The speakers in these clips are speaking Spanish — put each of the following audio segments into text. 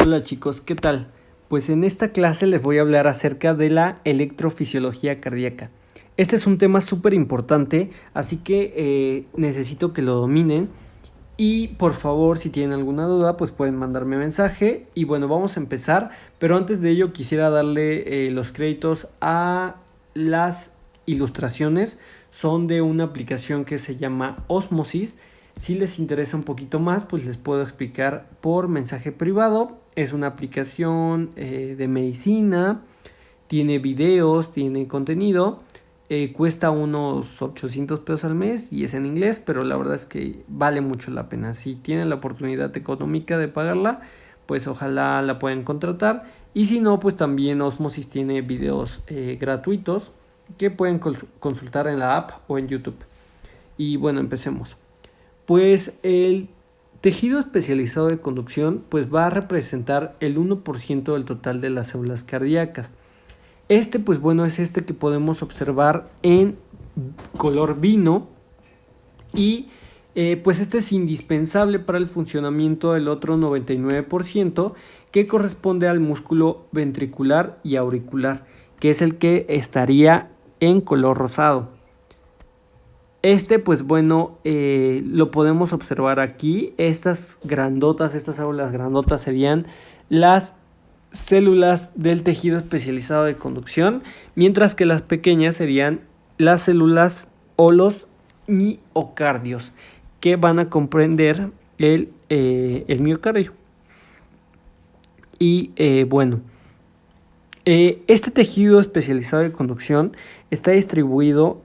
Hola chicos, ¿qué tal? Pues en esta clase les voy a hablar acerca de la electrofisiología cardíaca. Este es un tema súper importante, así que necesito que lo dominen y por favor si tienen alguna duda pues pueden mandarme mensaje y bueno, vamos a empezar, pero antes de ello quisiera darle los créditos a las ilustraciones. Son de una aplicación que se llama Osmosis. Si les interesa un poquito más, pues les puedo explicar por mensaje privado. Es una aplicación de medicina, tiene videos, tiene contenido, cuesta unos 800 pesos al mes y es en inglés, pero la verdad es que vale mucho la pena. Si tienen la oportunidad económica de pagarla, pues ojalá la puedan contratar. Y si no, pues también Osmosis tiene videos gratuitos que pueden consultar en la app o en YouTube. Y bueno, empecemos. Pues el tejido especializado de conducción pues va a representar el 1% del total de las células cardíacas. Pues bueno, es este que podemos observar en color vino y pues este es indispensable para el funcionamiento del otro 99% que corresponde al músculo ventricular y auricular, que es el que estaría en color rosado. Pues bueno, lo podemos observar aquí. Estas células grandotas serían las células del tejido especializado de conducción, mientras que las pequeñas serían las células o los miocardios, que van a comprender el miocardio. Y bueno, este tejido especializado de conducción está distribuido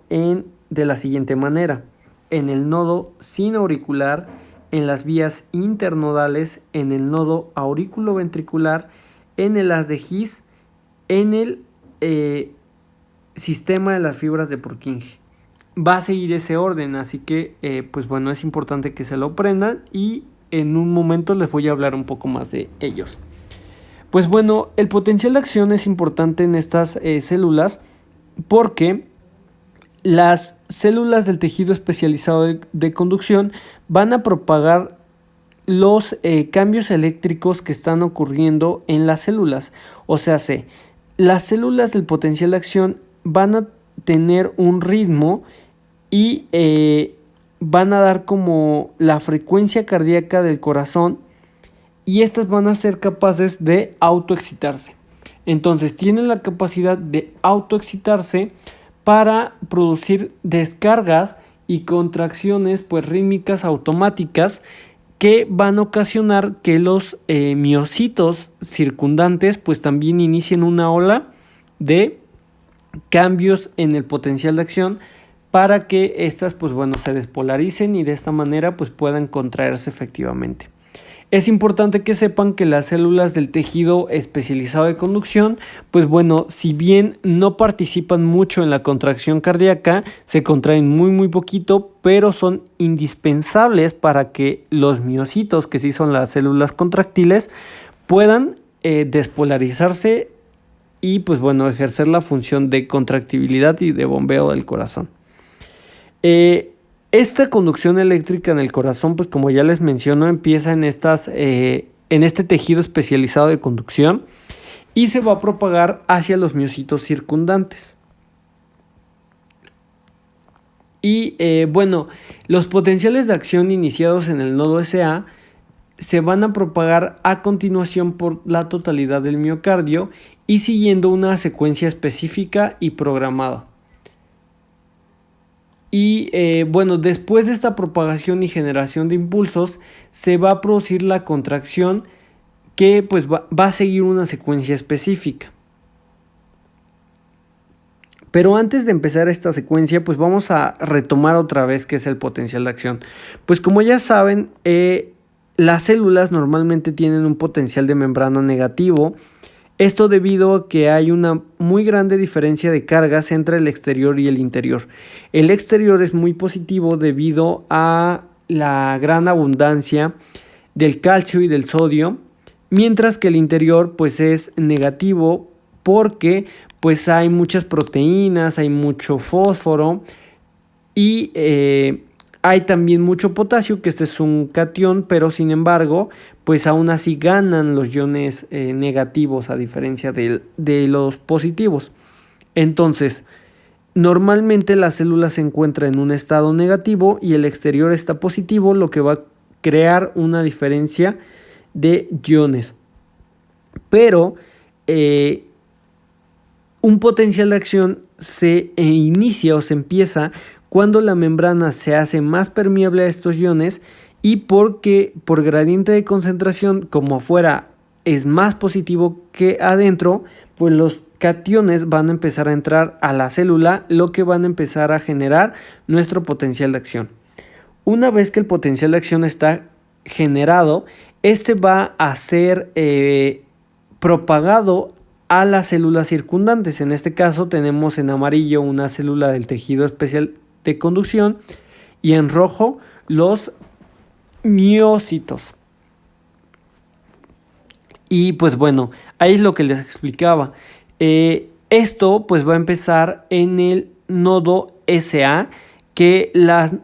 de la siguiente manera: en el nodo sinoauricular, en las vías internodales, en el nodo auriculoventricular, en el haz de His, en el sistema de las fibras de Purkinje. Va a seguir ese orden, así que pues bueno, es importante que se lo aprendan y en un momento les voy a hablar un poco más de ellos. Pues bueno, el potencial de acción es importante en estas células porque las células del tejido especializado de conducción van a propagar los cambios eléctricos que están ocurriendo en las células. O sea, las células del potencial de acción van a tener un ritmo y van a dar como la frecuencia cardíaca del corazón, y estas van a ser capaces de autoexcitarse. Entonces tienen la capacidad de autoexcitarse para producir descargas y contracciones pues rítmicas automáticas que van a ocasionar que los miocitos circundantes pues también inicien una ola de cambios en el potencial de acción para que estas pues bueno se despolaricen y de esta manera pues puedan contraerse efectivamente. Es importante que sepan que las células del tejido especializado de conducción, pues bueno, si bien no participan mucho en la contracción cardíaca, se contraen muy poquito, pero son indispensables para que los miocitos, que sí son las células contractiles, puedan despolarizarse y pues bueno, ejercer la función de contractibilidad y de bombeo del corazón. Esta conducción eléctrica en el corazón, pues como ya les menciono, empieza en este tejido especializado de conducción y se va a propagar hacia los miocitos circundantes. Y bueno, los potenciales de acción iniciados en el nodo SA se van a propagar a continuación por la totalidad del miocardio y siguiendo una secuencia específica y programada. Y bueno, después de esta propagación y generación de impulsos, se va a producir la contracción que pues va a seguir una secuencia específica. Pero antes de empezar esta secuencia, pues vamos a retomar otra vez qué es el potencial de acción. Pues como ya saben, las células normalmente tienen un potencial de membrana negativo. Esto debido a que hay una muy grande diferencia de cargas entre el exterior y el interior. El exterior es muy positivo debido a la gran abundancia del calcio y del sodio, mientras que el interior pues es negativo porque pues hay muchas proteínas, hay mucho fósforo y Hay también mucho potasio, que este es un catión, pero sin embargo, pues aún así ganan los iones negativos a diferencia de los positivos. Entonces, normalmente la célula se encuentra en un estado negativo y el exterior está positivo, lo que va a crear una diferencia de iones. Pero un potencial de acción se inicia o se empieza cuando la membrana se hace más permeable a estos iones y porque por gradiente de concentración, como afuera es más positivo que adentro, pues los cationes van a empezar a entrar a la célula, lo que van a empezar a generar nuestro potencial de acción. Una vez que el potencial de acción está generado, este va a ser propagado a las células circundantes. En este caso tenemos en amarillo una célula del tejido especial de conducción y en rojo los miocitos. Y pues bueno, ahí es lo que les explicaba. Esto pues va a empezar en el nodo SA, que las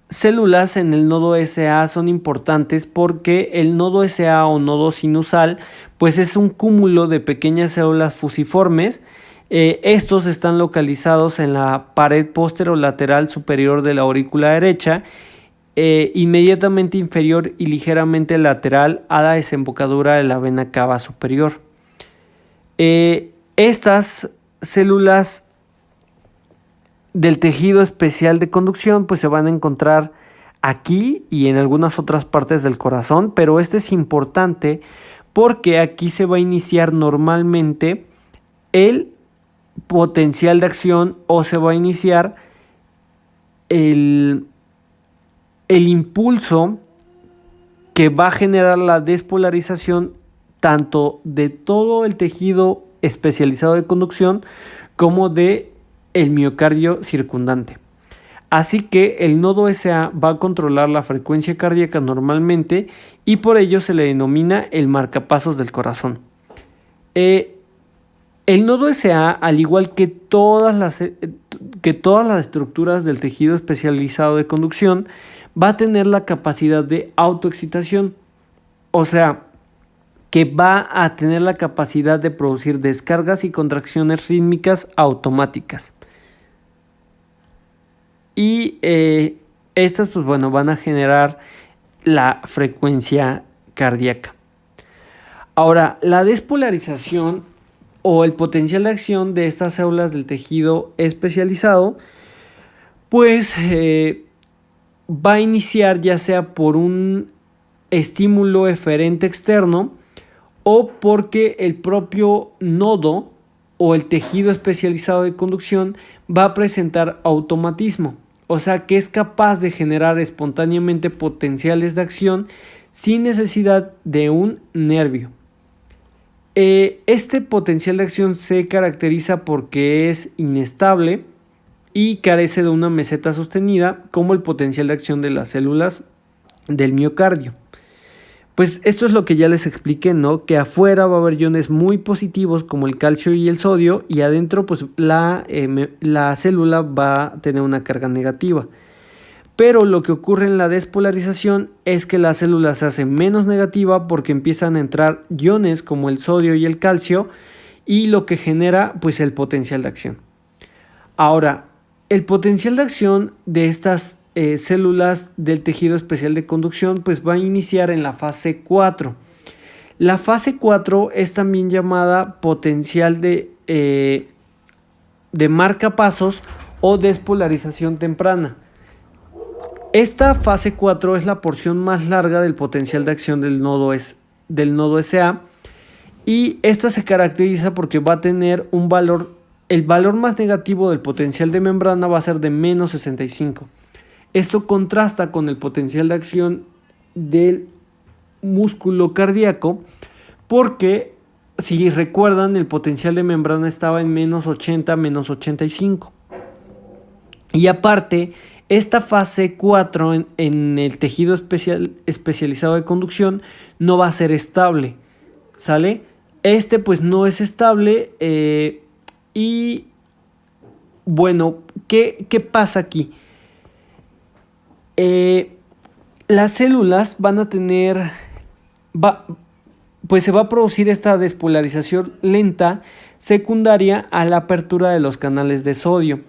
células en el nodo SA son importantes porque el nodo SA o nodo sinusal pues es un cúmulo de pequeñas células fusiformes. Estos están localizados en la pared posterolateral superior de la aurícula derecha, inmediatamente inferior y ligeramente lateral a la desembocadura de la vena cava superior. Estas células del tejido especial de conducción pues se van a encontrar aquí y en algunas otras partes del corazón, pero este es importante porque aquí se va a iniciar normalmente el potencial de acción o se va a iniciar el impulso que va a generar la despolarización tanto de todo el tejido especializado de conducción como de el miocardio circundante. Así que el nodo SA va a controlar la frecuencia cardíaca normalmente y por ello se le denomina el marcapasos del corazón. El nodo SA, al igual que todas las estructuras del tejido especializado de conducción, va a tener la capacidad de autoexcitación, o sea, que va a tener la capacidad de producir descargas y contracciones rítmicas automáticas. Y estas pues bueno van a generar la frecuencia cardíaca. Ahora, la despolarización o el potencial de acción de estas células del tejido especializado pues va a iniciar ya sea por un estímulo eferente externo o porque el propio nodo o el tejido especializado de conducción va a presentar automatismo, o sea que es capaz de generar espontáneamente potenciales de acción sin necesidad de un nervio. Este potencial de acción se caracteriza porque es inestable y carece de una meseta sostenida como el potencial de acción de las células del miocardio. Pues esto es lo que ya les expliqué, ¿no? Que afuera va a haber iones muy positivos como el calcio y el sodio y adentro pues la célula va a tener una carga negativa. Pero lo que ocurre en la despolarización es que la célula se hace menos negativa porque empiezan a entrar iones como el sodio y el calcio y lo que genera pues el potencial de acción. Ahora, el potencial de acción de estas células del tejido especial de conducción pues va a iniciar en la fase 4. La fase 4 es también llamada potencial de marcapasos o despolarización temprana. Esta fase 4 es la porción más larga del potencial de acción del nodo SA y esta se caracteriza porque va a tener un valor, el valor más negativo del potencial de membrana va a ser de menos 65. Esto contrasta con el potencial de acción del músculo cardíaco porque si recuerdan el potencial de membrana estaba en menos 80, menos 85. Y aparte, esta fase 4 en el tejido especializado de conducción no va a ser estable, ¿sale? Este pues no es estable y bueno, ¿qué pasa aquí? Las células van a tener, pues se va a producir esta despolarización lenta secundaria a la apertura de los canales de sodio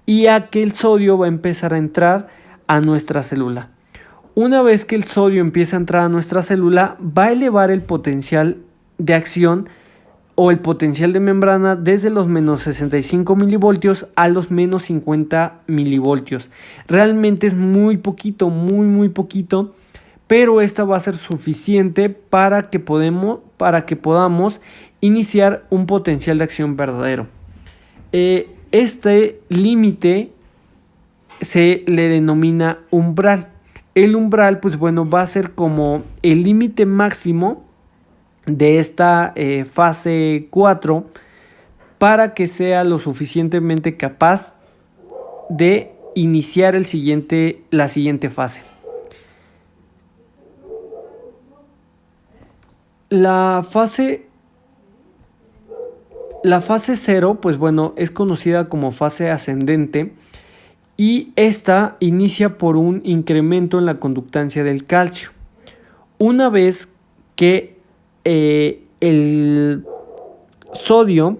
y a que el sodio va a empezar a entrar a nuestra célula. Una vez que el sodio empieza a entrar a nuestra célula, va a elevar el potencial de acción o el potencial de membrana desde los menos 65 milivoltios a los menos 50 milivoltios. Realmente es muy poquito, muy poquito, pero esta va a ser suficiente para que podamos iniciar un potencial de acción verdadero. Este límite se le denomina umbral. El umbral, pues bueno, va a ser como el límite máximo de esta fase 4 para que sea lo suficientemente capaz de iniciar la siguiente fase. La fase 0, pues bueno, es conocida como fase ascendente y esta inicia por un incremento en la conductancia del calcio. Una vez que el sodio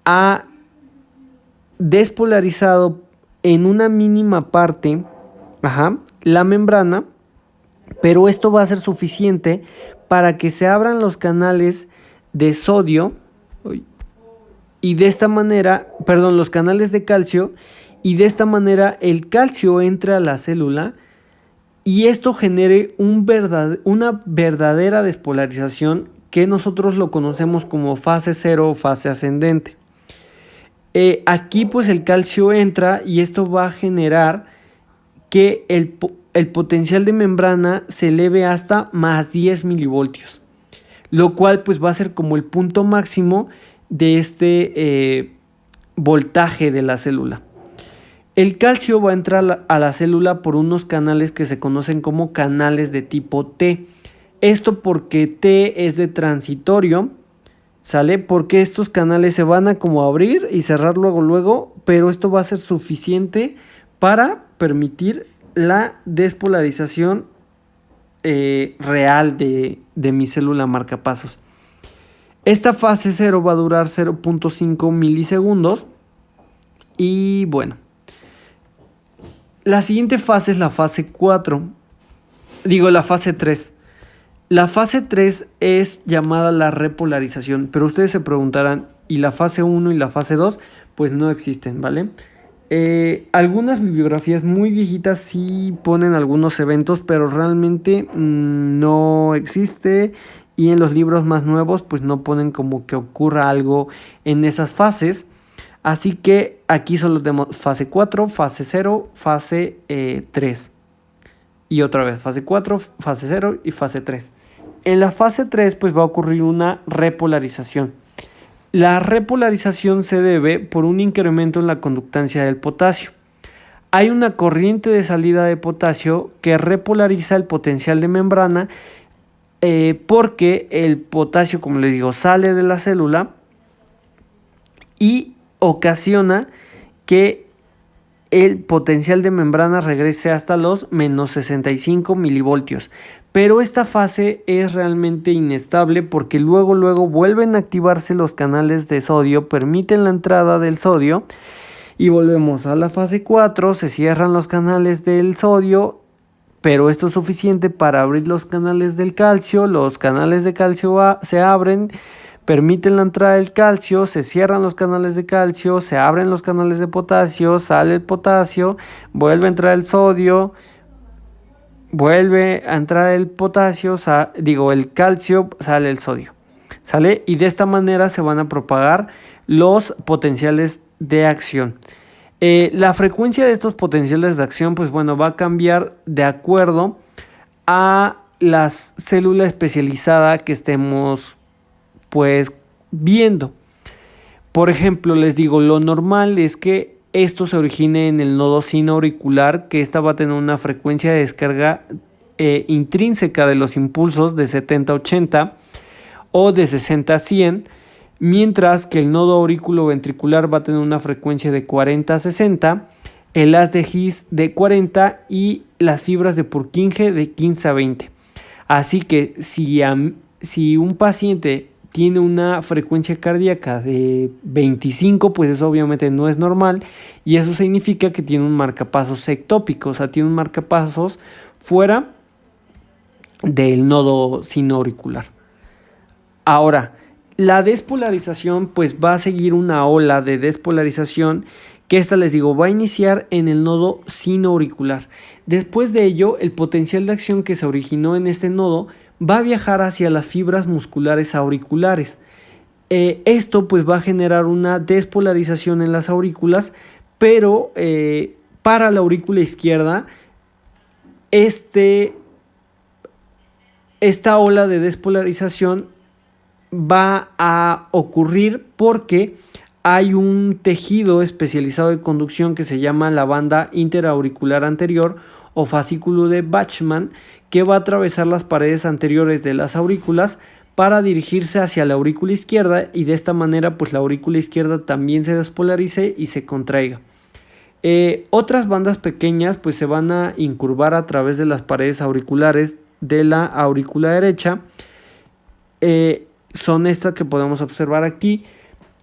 ha despolarizado en una mínima parte la membrana, pero esto va a ser suficiente para que se abran los canales de sodio y de esta manera, los canales de calcio, y de esta manera el calcio entra a la célula y esto genere una verdadera despolarización que nosotros lo conocemos como fase 0 o fase ascendente. Aquí pues el calcio entra y esto va a generar que el potencial de membrana se eleve hasta más 10 milivoltios, lo cual pues va a ser como el punto máximo de este voltaje de la célula. El calcio va a entrar a la célula por unos canales que se conocen como canales de tipo T. Esto porque T es de transitorio, ¿sale? Porque estos canales se van a como abrir y cerrar luego, pero esto va a ser suficiente para permitir la despolarización real de mi célula marcapasos. Esta fase 0 va a durar 0.5 milisegundos y bueno. La siguiente fase es la fase 4, la fase 3. La fase 3 es llamada la repolarización, pero ustedes se preguntarán, ¿y la fase 1 y la fase 2? Pues no existen, ¿vale? Algunas bibliografías muy viejitas sí ponen algunos eventos, pero realmente no existe, y en los libros más nuevos pues no ponen como que ocurra algo en esas fases. Así que aquí solo tenemos fase 4, fase 0, fase 3. Y otra vez fase 4, fase 0 y fase 3. En la fase 3 pues va a ocurrir una repolarización. La repolarización se debe por un incremento en la conductancia del potasio. Hay una corriente de salida de potasio que repolariza el potencial de membrana porque el potasio, como les digo, sale de la célula y ocasiona que el potencial de membrana regrese hasta los menos 65 milivoltios. Pero esta fase es realmente inestable porque luego vuelven a activarse los canales de sodio, permiten la entrada del sodio y volvemos a la fase 4, se cierran los canales del sodio, pero esto es suficiente para abrir los canales del calcio, los canales de calcio se abren, permiten la entrada del calcio, se cierran los canales de calcio, se abren los canales de potasio, sale el potasio, vuelve a entrar el sodio, vuelve a entrar el potasio, el calcio, sale el sodio, ¿sale? Y de esta manera se van a propagar los potenciales de acción. La frecuencia de estos potenciales de acción, pues bueno, va a cambiar de acuerdo a la célula especializada que estemos pues viendo. Por ejemplo, les digo, lo normal es que esto se origine en el nodo sinoauricular, que esta va a tener una frecuencia de descarga intrínseca de los impulsos de 70-80 o de 60-100, mientras que el nodo aurículo ventricular va a tener una frecuencia de 40-60, el haz de His de 40 y las fibras de Purkinje de 15 a 20. Así que si un paciente tiene una frecuencia cardíaca de 25, pues eso obviamente no es normal y eso significa que tiene un marcapasos ectópico, o sea, tiene un marcapasos fuera del nodo sinoauricular. Ahora, la despolarización pues va a seguir una ola de despolarización que esta, les digo, va a iniciar en el nodo sinoauricular. Después de ello, el potencial de acción que se originó en este nodo va a viajar hacia las fibras musculares auriculares. Esto pues va a generar una despolarización en las aurículas, pero para la aurícula izquierda, esta ola de despolarización va a ocurrir porque hay un tejido especializado de conducción que se llama la banda interauricular anterior o fascículo de Bachmann, que va a atravesar las paredes anteriores de las aurículas para dirigirse hacia la aurícula izquierda y de esta manera pues la aurícula izquierda también se despolarice y se contraiga. Otras bandas pequeñas pues se van a incurvar a través de las paredes auriculares de la aurícula derecha. Son estas que podemos observar aquí.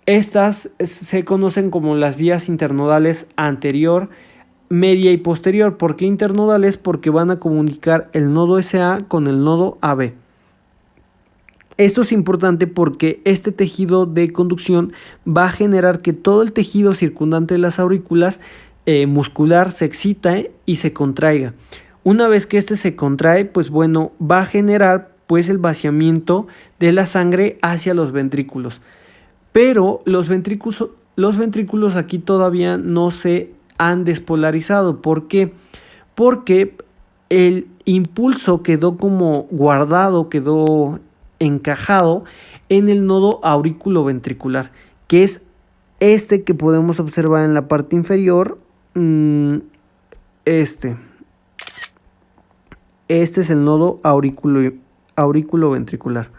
Estas se conocen como las vías internodales anterior, media y posterior. ¿Por qué internodales? Porque van a comunicar el nodo SA con el nodo AB. Esto es importante porque este tejido de conducción va a generar que todo el tejido circundante de las aurículas muscular se excita y se contraiga. Una vez que este se contrae, pues bueno, va a generar pues el vaciamiento de la sangre hacia los ventrículos. Pero los ventrículos aquí todavía no se han despolarizado. ¿Por qué? Porque el impulso quedó como guardado, quedó encajado en el nodo aurículo-ventricular, que es este que podemos observar en la parte inferior. Este es el nodo aurículo-ventricular.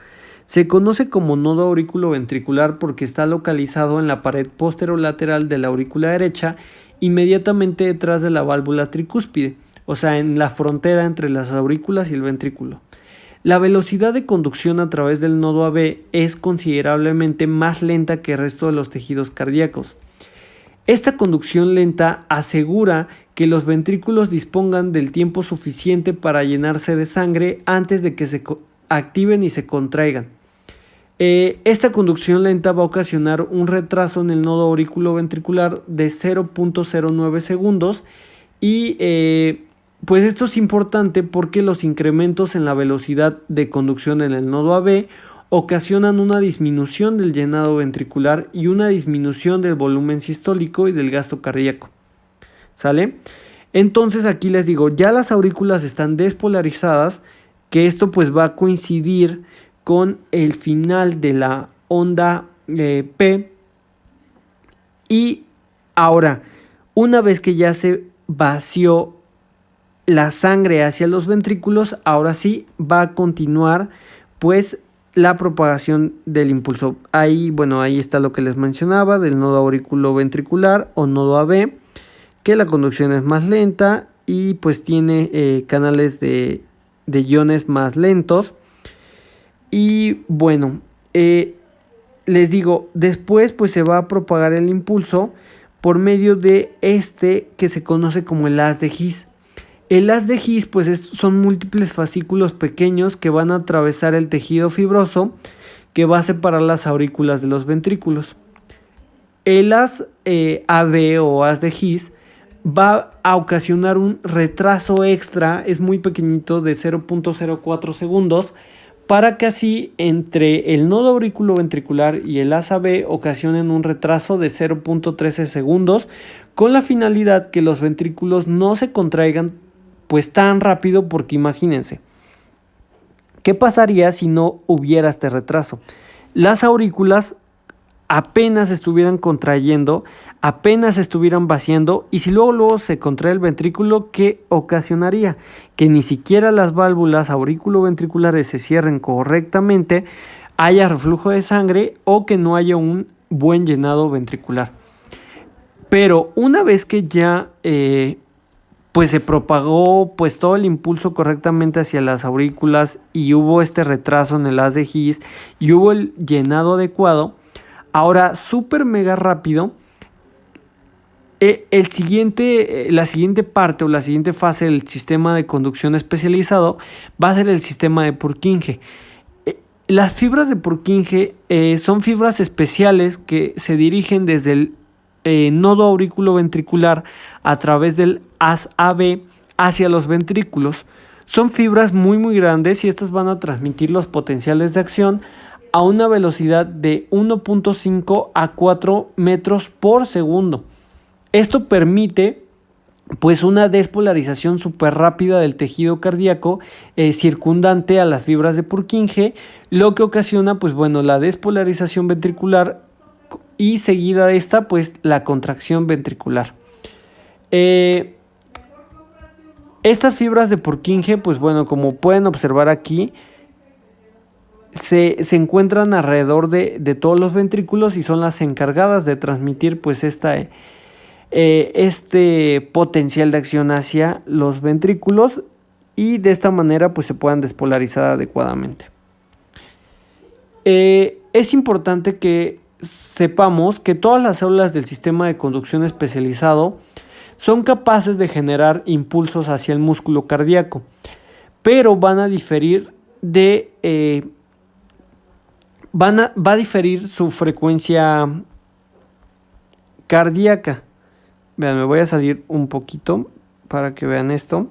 Se conoce como nodo aurículo-ventricular porque está localizado en la pared posterolateral de la aurícula derecha, inmediatamente detrás de la válvula tricúspide, o sea, en la frontera entre las aurículas y el ventrículo. La velocidad de conducción a través del nodo AB es considerablemente más lenta que el resto de los tejidos cardíacos. Esta conducción lenta asegura que los ventrículos dispongan del tiempo suficiente para llenarse de sangre antes de que se activen y se contraigan. Esta conducción lenta va a ocasionar un retraso en el nodo aurículo-ventricular de 0.09 segundos y pues esto es importante porque los incrementos en la velocidad de conducción en el nodo AB ocasionan una disminución del llenado ventricular y una disminución del volumen sistólico y del gasto cardíaco. ¿Sale? Entonces aquí les digo, ya las aurículas están despolarizadas, que esto pues va a coincidir con el final de la onda P. Y ahora, una vez que ya se vació la sangre hacia los ventrículos, ahora sí va a continuar pues la propagación del impulso. Ahí está lo que les mencionaba del nodo aurículo-ventricular o nodo AB, que la conducción es más lenta y pues tiene canales de iones más lentos. Y bueno, les digo, después pues se va a propagar el impulso por medio de este que se conoce como el haz de His. El haz de His pues son múltiples fascículos pequeños que van a atravesar el tejido fibroso que va a separar las aurículas de los ventrículos. El haz AB o haz de His va a ocasionar un retraso extra, es muy pequeñito, de 0.04 segundos, para que así entre el nodo aurículo-ventricular y el haz AB ocasionen un retraso de 0.13 segundos, con la finalidad que los ventrículos no se contraigan pues tan rápido, porque imagínense, ¿qué pasaría si no hubiera este retraso? Las aurículas apenas estuvieran contrayendo, apenas estuvieran vaciando, y si luego se contrae el ventrículo, ¿qué ocasionaría? Que ni siquiera las válvulas aurículo-ventriculares se cierren correctamente, haya reflujo de sangre o que no haya un buen llenado ventricular. Pero una vez que ya pues se propagó pues todo el impulso correctamente hacia las aurículas y hubo este retraso en el haz de His y hubo el llenado adecuado, ahora súper mega rápido, la siguiente parte o la siguiente fase del sistema de conducción especializado va a ser el sistema de Purkinje. Las fibras de Purkinje son fibras especiales que se dirigen desde el nodo auriculoventricular a través del haz AB hacia los ventrículos. Son fibras muy grandes y estas van a transmitir los potenciales de acción a una velocidad de 1.5 a 4 metros por segundo. Esto permite pues una despolarización súper rápida del tejido cardíaco circundante a las fibras de Purkinje, lo que ocasiona pues bueno la despolarización ventricular y seguida de esta pues la contracción ventricular. Estas fibras de Purkinje pues bueno, como pueden observar aquí, se encuentran alrededor de todos los ventrículos y son las encargadas de transmitir pues este potencial de acción hacia los ventrículos y de esta manera pues se puedan despolarizar adecuadamente. Es importante que sepamos que todas las células del sistema de conducción especializado son capaces de generar impulsos hacia el músculo cardíaco, pero van a diferir va a diferir su frecuencia cardíaca. Vean, me voy a salir un poquito para que vean esto.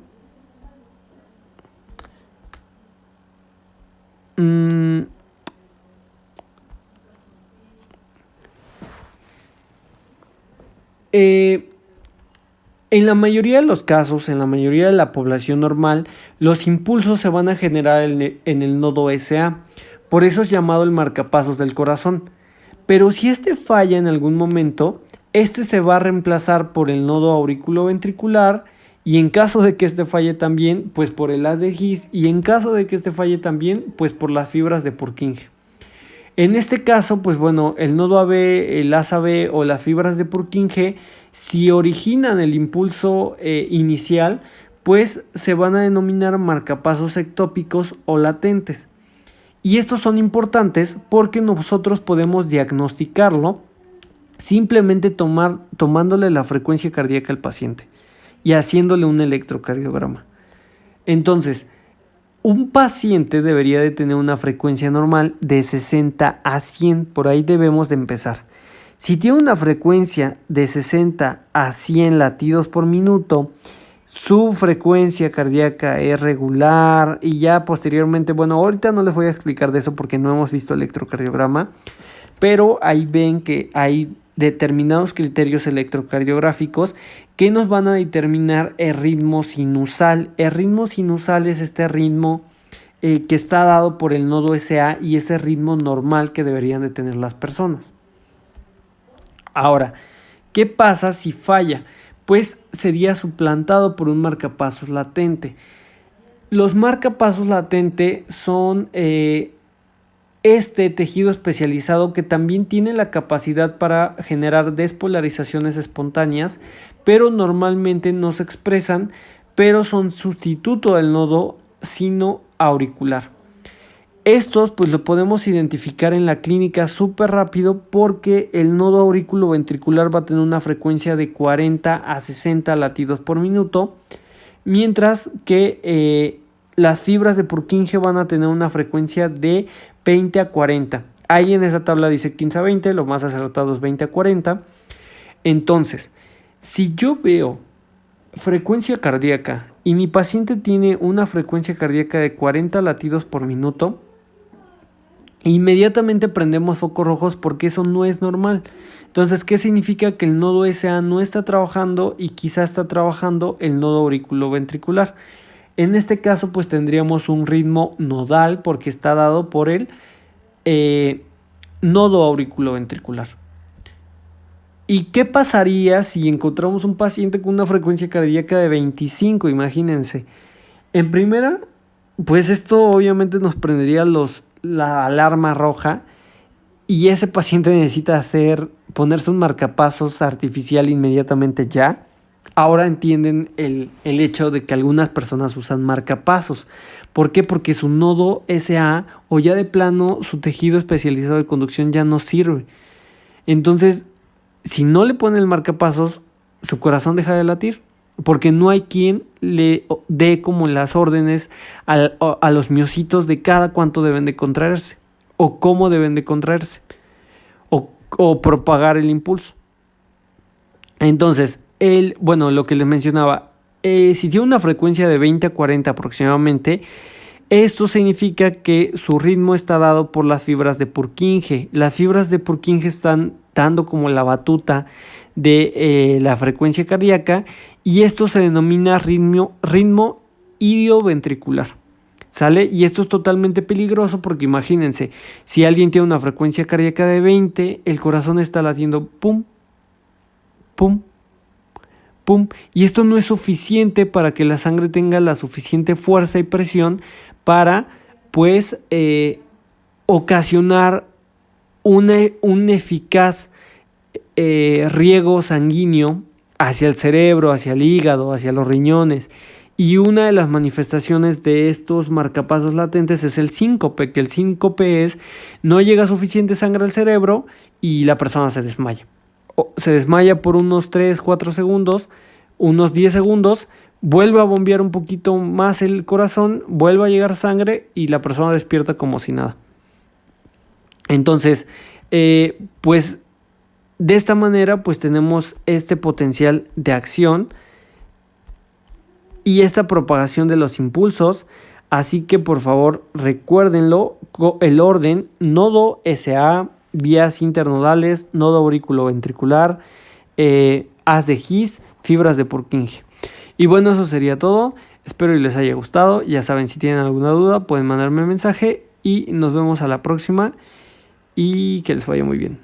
En la mayoría de los casos, en la mayoría de la población normal, los impulsos se van a generar en el nodo SA. Por eso es llamado el marcapasos del corazón. Pero si este falla en algún momento, este se va a reemplazar por el nodo auriculoventricular y en caso de que este falle también, pues por el haz de His y en caso de que este falle también, pues por las fibras de Purkinje. En este caso, pues bueno, el nodo AB, el haz AB o las fibras de Purkinje, si originan el impulso inicial, pues se van a denominar marcapasos ectópicos o latentes. Y estos son importantes porque nosotros podemos diagnosticarlo simplemente tomándole la frecuencia cardíaca al paciente y haciéndole un electrocardiograma. Entonces, un paciente debería de tener una frecuencia normal de 60 a 100, por ahí debemos de empezar. Si tiene una frecuencia de 60 a 100 latidos por minuto, su frecuencia cardíaca es regular y ya posteriormente, bueno, ahorita no les voy a explicar de eso porque no hemos visto electrocardiograma, pero ahí ven que hay determinados criterios electrocardiográficos que nos van a determinar el ritmo sinusal. El ritmo sinusal es este ritmo que está dado por el nodo SA y ese ritmo normal que deberían de tener las personas. Ahora, ¿qué pasa si falla? Pues sería suplantado por un marcapasos latente. Los marcapasos latentes son este tejido especializado que también tiene la capacidad para generar despolarizaciones espontáneas, pero normalmente no se expresan, pero son sustituto del nodo sinoauricular. Estos pues lo podemos identificar en la clínica súper rápido porque el nodo auriculoventricular va a tener una frecuencia de 40 a 60 latidos por minuto, mientras que las fibras de Purkinje van a tener una frecuencia de 20 a 40. Ahí en esa tabla dice 15 a 20, lo más acertado es 20 a 40. Entonces, si yo veo frecuencia cardíaca y mi paciente tiene una frecuencia cardíaca de 40 latidos por minuto, inmediatamente prendemos focos rojos porque eso no es normal. Entonces, ¿qué significa? Que el nodo SA no está trabajando y quizá está trabajando el nodo auriculoventricular. En este caso, pues tendríamos un ritmo nodal porque está dado por el nodo auriculoventricular. ¿Y qué pasaría si encontramos un paciente con una frecuencia cardíaca de 25? Imagínense. En primera, pues esto obviamente nos prendería la alarma roja y ese paciente necesita ser ponerse un marcapasos artificial inmediatamente ya. Ahora entienden el hecho de que algunas personas usan marcapasos. ¿Por qué? Porque su nodo SA o ya de plano su tejido especializado de conducción ya no sirve. Entonces, si no le pone el marcapasos, su corazón deja de latir. Porque no hay quien le dé como las órdenes a los miocitos de cada cuánto deben de contraerse. O cómo deben de contraerse. O propagar el impulso. Entonces, lo que les mencionaba, si tiene una frecuencia de 20 a 40 aproximadamente, esto significa que su ritmo está dado por las fibras de Purkinje. Las fibras de Purkinje están dando como la batuta de la frecuencia cardíaca y esto se denomina ritmo idioventricular. ¿Sale? Y esto es totalmente peligroso porque imagínense, si alguien tiene una frecuencia cardíaca de 20, el corazón está latiendo pum, pum, pum, y esto no es suficiente para que la sangre tenga la suficiente fuerza y presión para, pues, ocasionar un eficaz riego sanguíneo hacia el cerebro, hacia el hígado, hacia los riñones. Y una de las manifestaciones de estos marcapasos latentes es el síncope, que el síncope es no llega suficiente sangre al cerebro y la persona se desmaya. Se desmaya por unos 3, 4 segundos, unos 10 segundos, vuelve a bombear un poquito más el corazón, vuelve a llegar sangre y la persona despierta como si nada. Entonces, pues de esta manera pues tenemos este potencial de acción y esta propagación de los impulsos. Así que por favor recuérdenlo, el orden: nodo SA, vías internodales, nodo auriculoventricular, haz de His, fibras de Purkinje. Y bueno, eso sería todo. Espero que les haya gustado. Ya saben, si tienen alguna duda pueden mandarme un mensaje y nos vemos a la próxima y que les vaya muy bien.